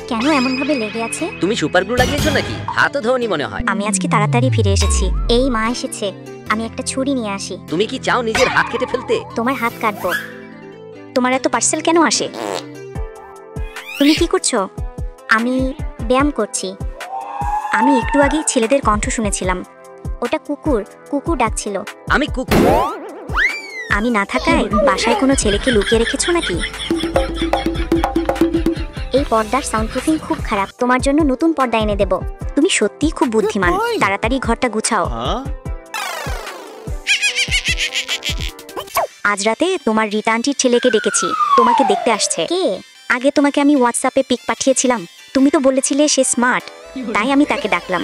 কেন এমন ভাবে লেগে আছে? তুমি সুপার গ্লু লাগিয়েছো নাকি? হাতও ধোনি মনে হয়। আমি আজকে তাড়াতাড়ি ফিরে এসেছি। এই মা এসেছে, আমি একটা ছুরি নিয়ে আসি। তুমি কি চাও নিজের হাত কেটে ফেলতে? তোমার হাত কাটবো। তোমার এত পার্সেল কেন আসে? তুমি কি করছো? আমি ব্যায়াম করছি। আমি একটু আগেই ছেলেদের কণ্ঠ শুনেছিলাম। ওটা কুকুর, কুকুর ডাকছিল। আমি কুকুর। আমি না থাকায় বাসায় কোনো ছেলেকে লুকিয়ে রেখেছো নাকি? এই পর্দার সাউন্ডপ্রুফিং খুব খারাপ, তোমার জন্য নতুন পর্দা এনে দেব। তুমি সত্যিই খুব বুদ্ধিমান, তাড়াতাড়ি ঘরটা গুছাও। আজ রাতে তোমার রিতা আন্টির ছেলেকে ডেকেছি, তোমাকে দেখতে আসছে। কে? আগে তোমাকে আমি হোয়াটসঅ্যাপে পিক পাঠিয়েছিলাম, তুমি তো বলেছিলে সে স্মার্ট, তাই আমি তাকে ডাকলাম।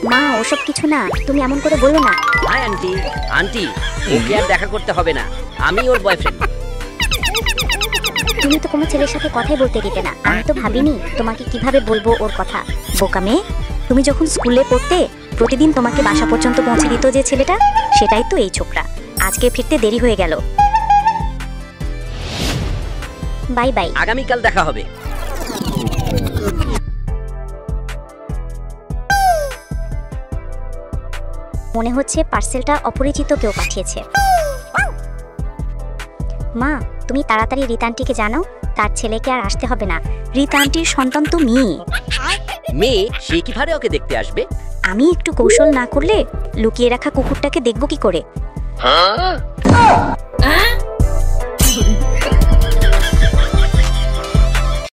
মা ওসব কিছু না, তুমি এমন করে বলো না। Hi aunty. আন্টি, ওকে আর দেখা করতে হবে না, আমি ওর বয়ফ্রেন্ড। তুমি তো কোনো ছেলের সাথে কথাই বলতে দিতে না। আমি তো ভাবিনি তোমাকে কিভাবে বলবো ওর কথা। বোকা মেয়ে, তুমি যখন স্কুলে পড়তে প্রতিদিন তোমাকে বাসা পর্যন্ত পৌঁছে দিত যে ছেলেটা, সেটাই তো এই ছোকরা। আজকে ফিরতে দেরি হয়ে গেল। Bye bye. আগামীকাল দেখা হবে। মনে হচ্ছে পার্সেলটা অপরিচিত কেউ পাঠিয়েছে। মা, তুমি তাড়াতাড়ি রিতা আন্টিকে জানাও তার ছেলেকে আর আসতে হবে না। রিতা আন্টির সন্তান তো মেয়ে। মেয়ে, সে কিভাবে ওকে দেখতে আসবে? আমি একটু কৌশল না করলে লুকিয়ে রাখা কুকুরটাকে দেখব কি করে?